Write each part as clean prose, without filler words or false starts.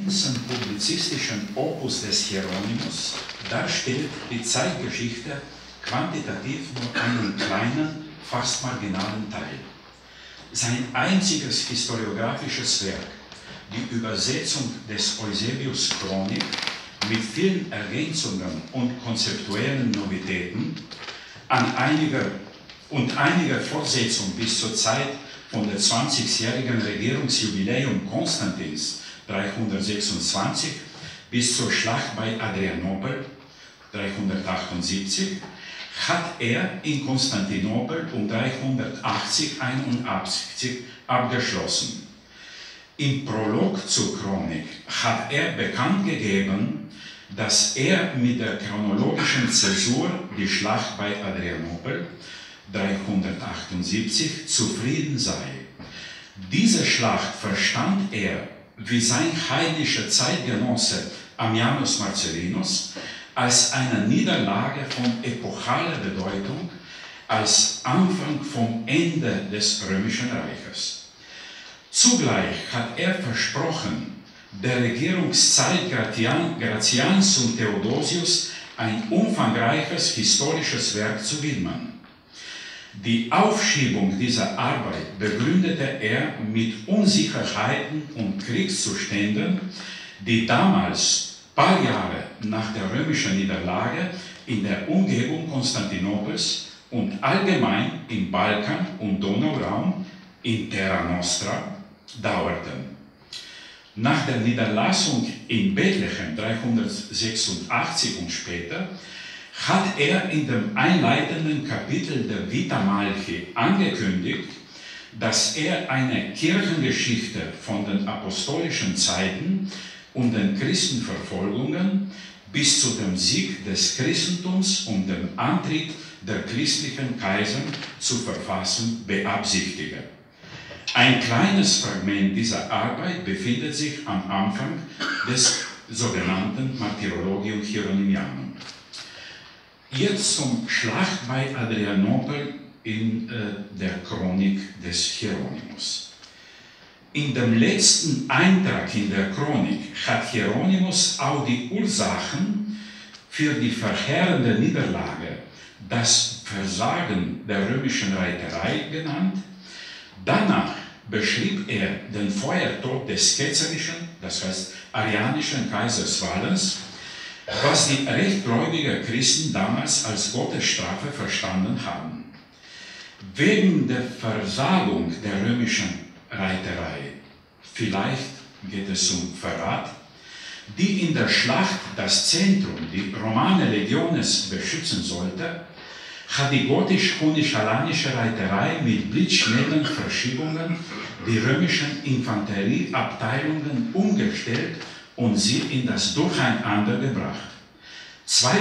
bedeutendsten publizistischen Opus des Hieronymus darstellt die Zeitgeschichte quantitativ nur einen kleinen, fast marginalen Teil. Sein einziges historiografisches Werk, die Übersetzung des Eusebius Chronik mit vielen Ergänzungen und konzeptuellen Novitäten und einiger Fortsetzung bis zur Zeit von der 20-jährigen Regierungsjubiläum Konstantins 326 bis zur Schlacht bei Adrianopel 378 hat er in Konstantinopel um 380 abgeschlossen. Im Prolog zur Chronik hat er bekannt gegeben, dass er mit der chronologischen Zäsur die Schlacht bei Adrianopel 378 zufrieden sei. Diese Schlacht verstand er, wie sein heidnischer Zeitgenosse Ammianus Marcellinus, als eine Niederlage von epochaler Bedeutung, als Anfang vom Ende des Römischen Reiches. Zugleich hat er versprochen, der Regierungszeit Gratians und Theodosius ein umfangreiches historisches Werk zu widmen. Die Aufschiebung dieser Arbeit begründete er mit Unsicherheiten und Kriegszuständen, die damals, paar Jahre nach der römischen Niederlage, in der Umgebung Konstantinopels und allgemein im Balkan- und Donauraum, in Terra Nostra, dauerten. Nach der Niederlassung in Bethlehem 386 und später hat er in dem einleitenden Kapitel der Vita Malchi angekündigt, dass er eine Kirchengeschichte von den apostolischen Zeiten und den Christenverfolgungen bis zu dem Sieg des Christentums und dem Antritt der christlichen Kaiser zu verfassen beabsichtige. Ein kleines Fragment dieser Arbeit befindet sich am Anfang des sogenannten Martyrologium Hieronymianum. Jetzt zum Schlacht bei Adrianopel in der Chronik des Hieronymus. In dem letzten Eintrag in der Chronik hat Hieronymus auch die Ursachen für die verheerende Niederlage, das Versagen der römischen Reiterei genannt. Danach beschrieb er den Feuertod des ketzerischen, das heißt arianischen Kaisers Valens, was die rechtgläubigen Christen damals als Gottesstrafe verstanden haben. Wegen der Versagung der römischen Reiterei, vielleicht geht es um Verrat, die in der Schlacht das Zentrum, die Romane Legiones, beschützen sollte, hat die gotisch-punisch-alanische Reiterei mit blitzschnellen Verschiebungen die römischen Infanterieabteilungen umgestellt und sie in das Durcheinander gebracht. 2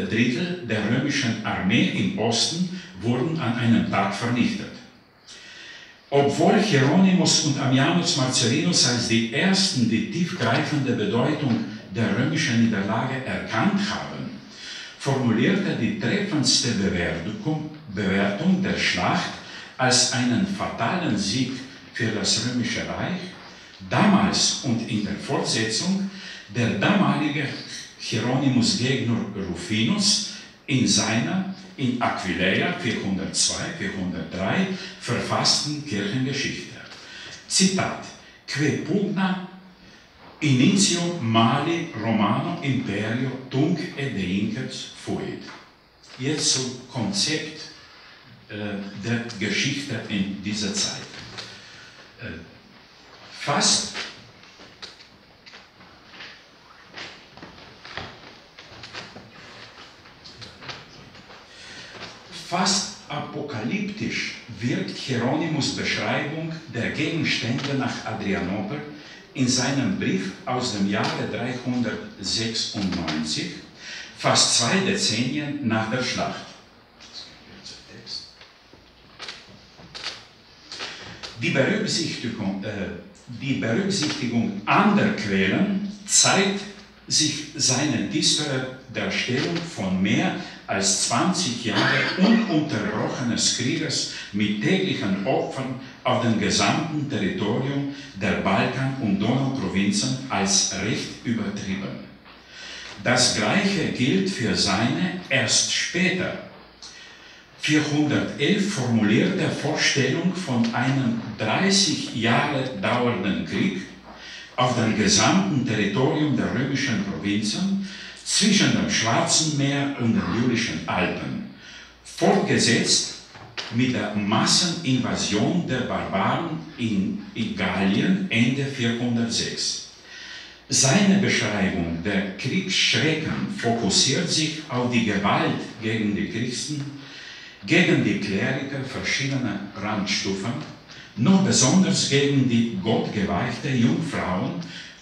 Drittel der römischen Armee im Osten wurden an einem Tag vernichtet. Obwohl Hieronymus und Ammianus Marcellinus als die ersten die tiefgreifende Bedeutung der römischen Niederlage erkannt haben, formulierte die treffendste Bewertung der Schlacht als einen fatalen Sieg für das Römische Reich, damals und in der Fortsetzung der damalige Hieronymus-Gegner Rufinus in seiner in Aquileia 402-403 verfassten Kirchengeschichte. Zitat: Que pugna initio mali Romano imperio tunc et deinceps fuit. Jetzt zum Konzept der Geschichte in dieser Zeit. Fast apokalyptisch wirkt Hieronymus' Beschreibung der Gegenstände nach Adrianopel in seinem Brief aus dem Jahre 396, fast 2 Dezennien nach der Schlacht. Die Berücksichtigung anderer Quellen zeigt sich seine düstere Darstellung von mehr als 20 Jahre ununterbrochenes Krieges mit täglichen Opfern auf dem gesamten Territorium der Balkan- und Donauprovinzen als recht übertrieben. Das Gleiche gilt für seine erst später 411 formulierte Vorstellung von einem 30 Jahre dauernden Krieg auf dem gesamten Territorium der römischen Provinzen zwischen dem Schwarzen Meer und den Julischen Alpen, fortgesetzt mit der Masseninvasion der Barbaren in Gallien Ende 406. Seine Beschreibung der Kriegsschrecken fokussiert sich auf die Gewalt gegen die Christen, gegen die Kleriker verschiedener Rangstufen, noch besonders gegen die gottgeweihte Jungfrauen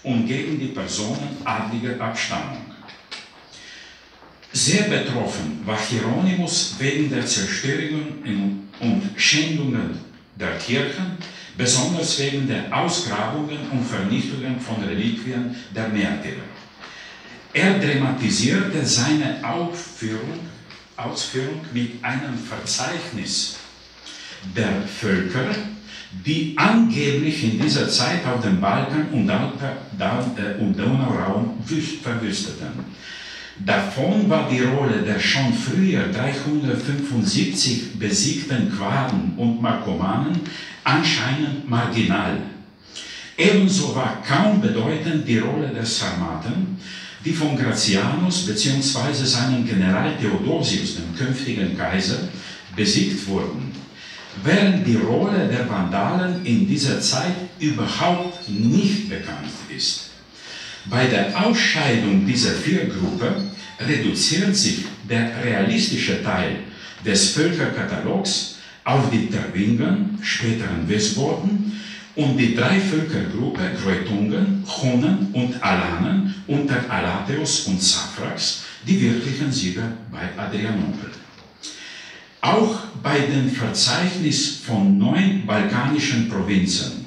und gegen die Personen adliger Abstammung. Sehr betroffen war Hieronymus wegen der Zerstörungen und Schändungen der Kirchen, besonders wegen der Ausgrabungen und Vernichtungen von Reliquien der Märtyrer. Er dramatisierte seine Ausführung mit einem Verzeichnis der Völker, die angeblich in dieser Zeit auf dem Balkan und Donauraum verwüsteten. Davon war die Rolle der schon früher 375 besiegten Quaden und Markomannen anscheinend marginal. Ebenso war kaum bedeutend die Rolle der Sarmaten, die von Gratianus bzw. seinem General Theodosius, dem künftigen Kaiser, besiegt wurden, während die Rolle der Vandalen in dieser Zeit überhaupt nicht bekannt ist. Bei der Ausscheidung dieser vier Gruppen reduziert sich der realistische Teil des Völkerkatalogs auf die Tervingen, späteren Westgoten, und die drei Völkergruppen Kreutungen, Chonen und Alanen unter Alatheus und Saphrax, die wirklichen Sieger bei Adrianopel. Auch bei dem Verzeichnis von 9 balkanischen Provinzen,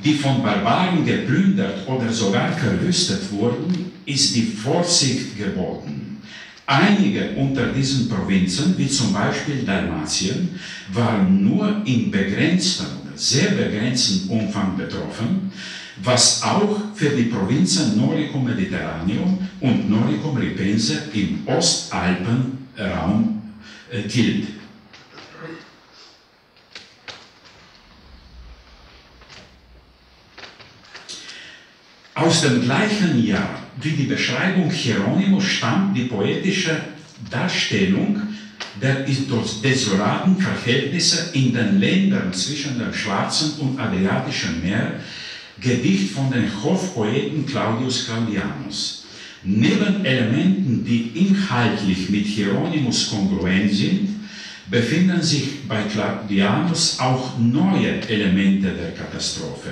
die von Barbaren geplündert oder sogar verwüstet wurden, ist die Vorsicht geboten. Einige unter diesen Provinzen, wie zum Beispiel Dalmatien, waren nur in begrenztem oder sehr begrenztem Umfang betroffen, was auch für die Provinzen Noricum Mediterraneum und Noricum Ripense im Ostalpenraum gilt. Aus dem gleichen Jahr wie die Beschreibung Hieronymus stammt die poetische Darstellung der desolaten Verhältnisse in den Ländern zwischen dem Schwarzen und Adriatischen Meer, Gedicht von dem Hofpoeten Claudius Claudianus. Neben Elementen, die inhaltlich mit Hieronymus kongruent sind, befinden sich bei Claudianus auch neue Elemente der Katastrophe.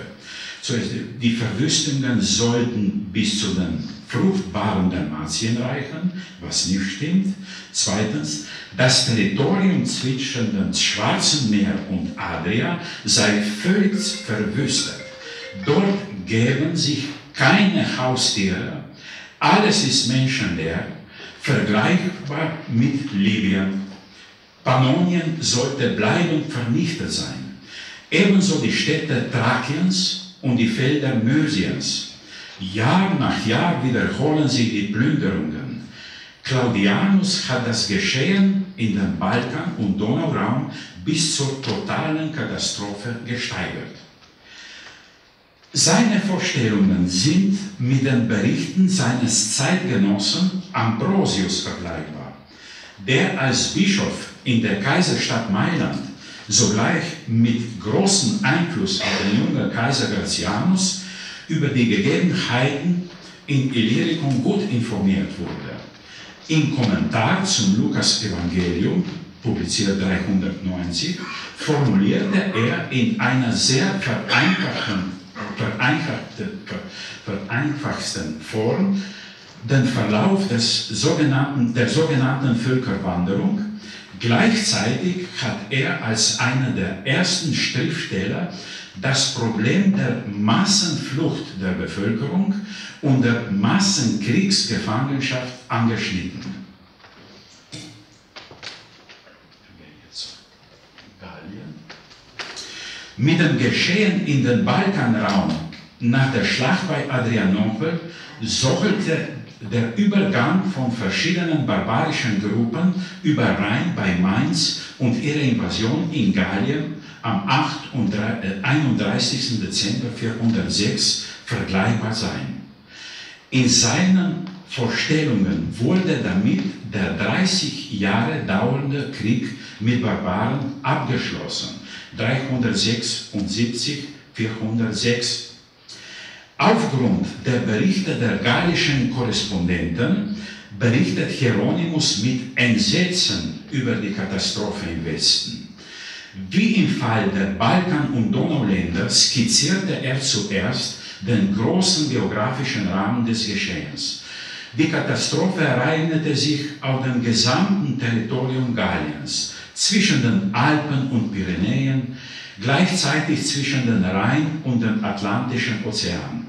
Zuerst, die Verwüstungen sollten bis zu den fruchtbaren Dalmatien reichen, was nicht stimmt. Zweitens, das Territorium zwischen dem Schwarzen Meer und Adria sei völlig verwüstet. Dort gäben sich keine Haustiere, alles ist menschenleer, vergleichbar mit Libyen. Pannonien sollte bleibend vernichtet sein. Ebenso die Städte Thrakiens und die Felder Mösiens. Jahr nach Jahr wiederholen sich die Plünderungen. Claudianus hat das Geschehen in dem Balkan- und Donauraum bis zur totalen Katastrophe gesteigert. Seine Vorstellungen sind mit den Berichten seines Zeitgenossen Ambrosius vergleichbar, der als Bischof in der Kaiserstadt Mailand sogleich mit großem Einfluss auf den jungen Kaiser Gratianus über die Gegebenheiten in Illyricum gut informiert wurde. Im Kommentar zum Lukas-Evangelium, publiziert 390, formulierte er in einer sehr vereinfachten Form den Verlauf der sogenannten Völkerwanderung. Gleichzeitig hat er als einer der ersten Schriftsteller das Problem der Massenflucht der Bevölkerung und der Massenkriegsgefangenschaft angeschnitten. Mit dem Geschehen in den Balkanraum nach der Schlacht bei Adrianopel sollte der Übergang von verschiedenen barbarischen Gruppen über Rhein bei Mainz und ihre Invasion in Gallien am 31. Dezember 406 vergleichbar sein. In seinen Vorstellungen wurde damit der 30 Jahre dauernde Krieg mit Barbaren abgeschlossen, 376, 406. Aufgrund der Berichte der gallischen Korrespondenten berichtet Hieronymus mit Entsetzen über die Katastrophe im Westen. Wie im Fall der Balkan- und Donauländer skizzierte er zuerst den großen geografischen Rahmen des Geschehens. Die Katastrophe ereignete sich auf dem gesamten Territorium Galliens, zwischen den Alpen und Pyrenäen, gleichzeitig zwischen den Rhein und dem Atlantischen Ozean.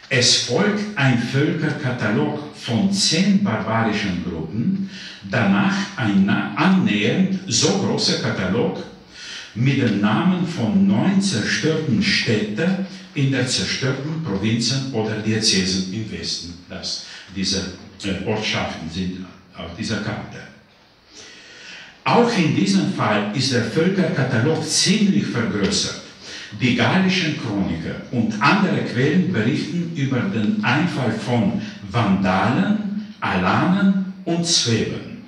Es folgt ein Völkerkatalog von 10 barbarischen Gruppen, danach ein annähernd so großer Katalog mit den Namen von 9 zerstörten Städten in der zerstörten Provinzen oder Diözesen im Westen. Diese Ortschaften sind auf dieser Karte. Auch in diesem Fall ist der Völkerkatalog ziemlich vergrößert. Die gallischen Chroniker und andere Quellen berichten über den Einfall von Vandalen, Alanen und Sweben.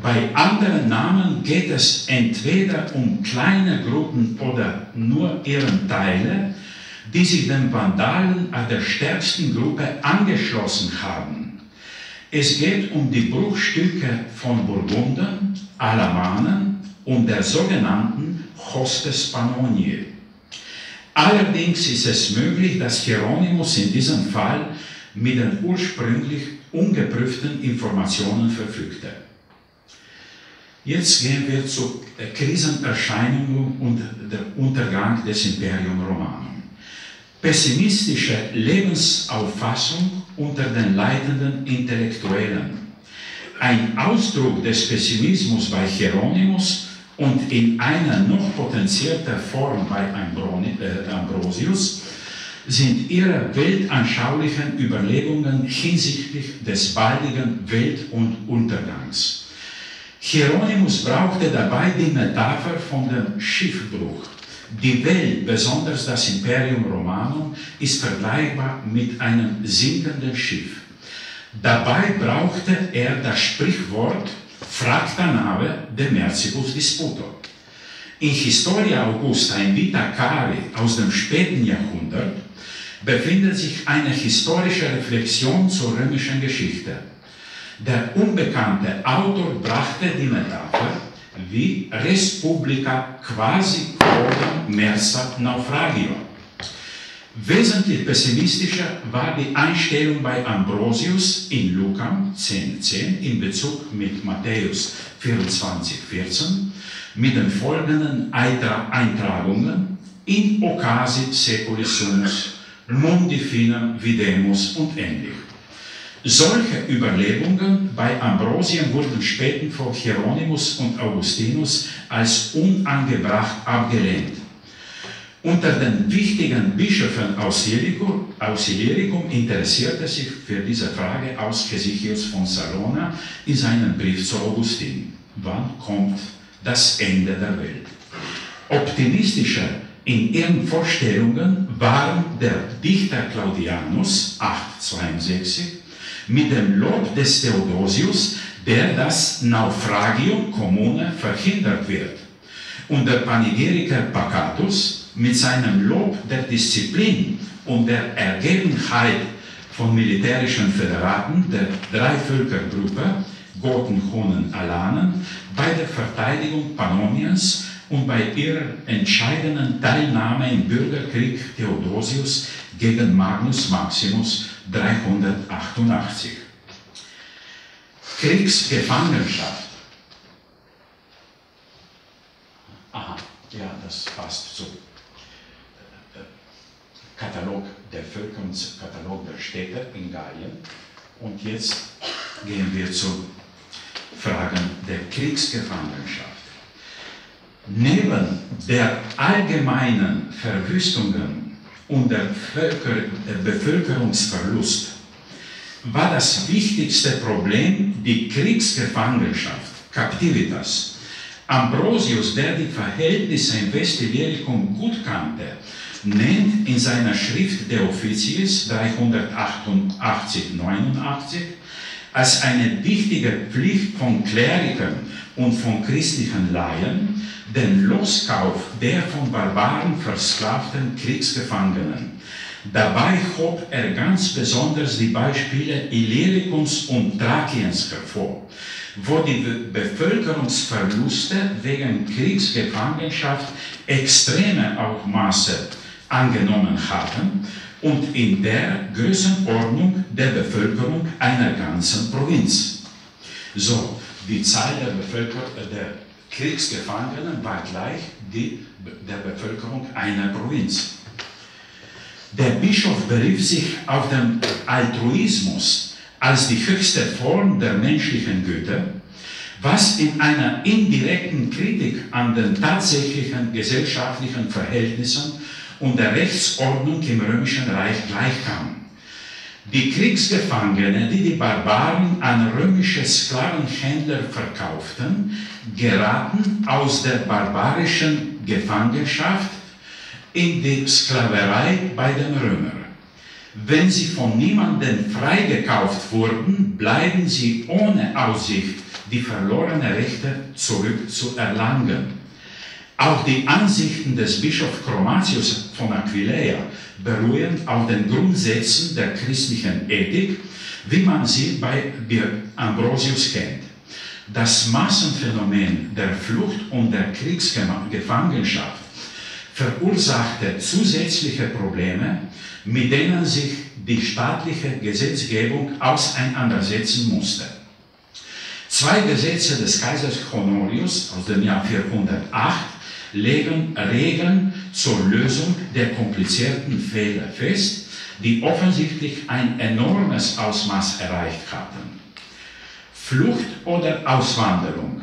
Bei anderen Namen geht es entweder um kleine Gruppen oder nur ihren Teile, die sich den Vandalen an der stärksten Gruppe angeschlossen haben. Es geht um die Bruchstücke von Burgundern, Alamanen und der sogenannten Hostes Pannoniae. Allerdings ist es möglich, dass Hieronymus in diesem Fall mit den ursprünglich ungeprüften Informationen verfügte. Jetzt gehen wir zu Krisenerscheinungen und der Untergang des Imperium Romanum. Pessimistische Lebensauffassung unter den leitenden Intellektuellen. Ein Ausdruck des Pessimismus bei Hieronymus und in einer noch potenzierter Form bei Ambrosius sind ihre weltanschaulichen Überlegungen hinsichtlich des baldigen Welt- und Untergangs. Hieronymus brauchte dabei die Metapher von dem Schiffbruch. Die Welt, besonders das Imperium Romanum, ist vergleichbar mit einem sinkenden Schiff. Dabei brauchte er das Sprichwort Fracta nave de mercibus disputo. In Historia Augusta in Vita Cari aus dem späten Jahrhundert befindet sich eine historische Reflexion zur römischen Geschichte. Der unbekannte Autor brachte die Metapher wie res publica quasi quodam mersa naufragio. Wesentlich pessimistischer war die Einstellung bei Ambrosius in Luca 10,10 in Bezug mit Matthäus 24,14 mit den folgenden Eintragungen in occasi seculi sumus, mundi finem videmus und ähnlich. Solche Überlegungen bei Ambrosien wurden später von Hieronymus und Augustinus als unangebracht abgelehnt. Unter den wichtigen Bischöfen aus Illyricum interessierte sich für diese Frage aus Hesychius von Salona in seinem Brief zu Augustin. Wann kommt das Ende der Welt? Optimistischer in ihren Vorstellungen waren der Dichter Claudianus 862 mit dem Lob des Theodosius, der das Naufragium Commune verhindert wird, und der Panegyriker Pacatus mit seinem Lob der Disziplin und der Ergebenheit von militärischen Föderaten der Dreivölkergruppe Goten, Hunnen, Alanen bei der Verteidigung Pannoniens und bei ihrer entscheidenden Teilnahme im Bürgerkrieg Theodosius gegen Magnus Maximus 388. Kriegsgefangenschaft. Aha, ja, das passt so. Katalog der Völker und Katalog der Städte in Gallien. Und jetzt gehen wir zu Fragen der Kriegsgefangenschaft. Neben der allgemeinen Verwüstungen und der Bevölkerungsverlust war das wichtigste Problem die Kriegsgefangenschaft, Captivitas. Ambrosius, der die Verhältnisse in Westiliericum gut kannte, nennt in seiner Schrift De Officiis 388-89 als eine wichtige Pflicht von Klerikern und von christlichen Laien den Loskauf der von Barbaren versklavten Kriegsgefangenen. Dabei hob er ganz besonders die Beispiele Illyricums und Thrakiens hervor, wo die Bevölkerungsverluste wegen Kriegsgefangenschaft extreme Ausmaße angenommen hatten und in der Größenordnung der Bevölkerung einer ganzen Provinz. So, die Zahl der Kriegsgefangenen war gleich die der Bevölkerung einer Provinz. Der Bischof berief sich auf den Altruismus als die höchste Form der menschlichen Güte, was in einer indirekten Kritik an den tatsächlichen gesellschaftlichen Verhältnissen und der Rechtsordnung im Römischen Reich gleichkam. Die Kriegsgefangenen, die die Barbaren an römische Sklavenhändler verkauften, geraten aus der barbarischen Gefangenschaft in die Sklaverei bei den Römern. Wenn sie von niemandem freigekauft wurden, bleiben sie ohne Aussicht, die verlorenen Rechte zurückzuerlangen. Auch die Ansichten des Bischofs Chromatius von Aquileia beruhen auf den Grundsätzen der christlichen Ethik, wie man sie bei Ambrosius kennt. Das Massenphänomen der Flucht und der Kriegsgefangenschaft verursachte zusätzliche Probleme, mit denen sich die staatliche Gesetzgebung auseinandersetzen musste. Zwei Gesetze des Kaisers Honorius aus dem Jahr 408 legen Regeln zur Lösung der komplizierten Fälle fest, die offensichtlich ein enormes Ausmaß erreicht hatten. Flucht oder Auswanderung.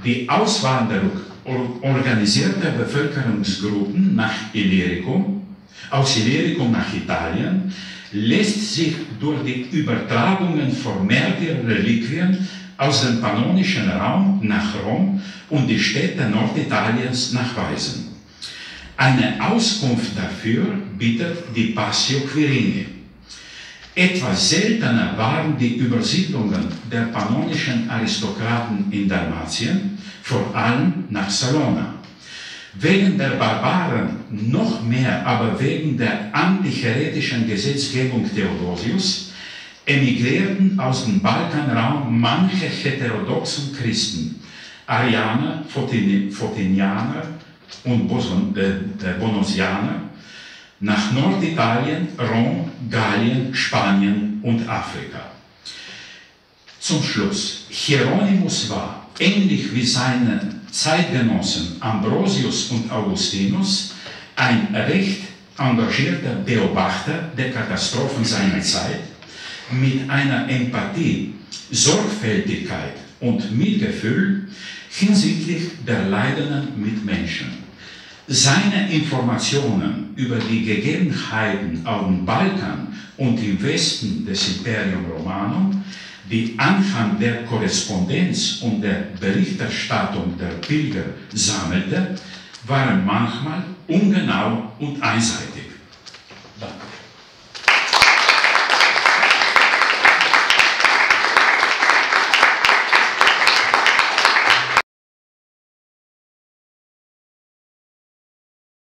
Die Auswanderung organisierter Bevölkerungsgruppen aus Illyricum nach Italien lässt sich durch die Übertragungen von Märtyrerreliquien aus dem pannonischen Raum nach Rom und die Städte Norditaliens nachweisen. Eine Auskunft dafür bietet die Passio Quirini. Etwas seltener waren die Übersiedlungen der pannonischen Aristokraten in Dalmatien, vor allem nach Salona. Wegen der Barbaren noch mehr, aber wegen der anticheretischen Gesetzgebung Theodosius emigrierten aus dem Balkanraum manche heterodoxen Christen, Arianer, Photinianer und Bonosianer, nach Norditalien, Rom, Gallien, Spanien und Afrika. Zum Schluss, Hieronymus war, ähnlich wie seine Zeitgenossen Ambrosius und Augustinus, ein recht engagierter Beobachter der Katastrophen seiner Zeit, mit einer Empathie, Sorgfältigkeit und Mitgefühl hinsichtlich der leidenden Mitmenschen. Seine Informationen über die Gegebenheiten auf dem Balkan und im Westen des Imperium Romanum, die anhand der Korrespondenz und der Berichterstattung der Pilger sammelte, waren manchmal ungenau und einseitig.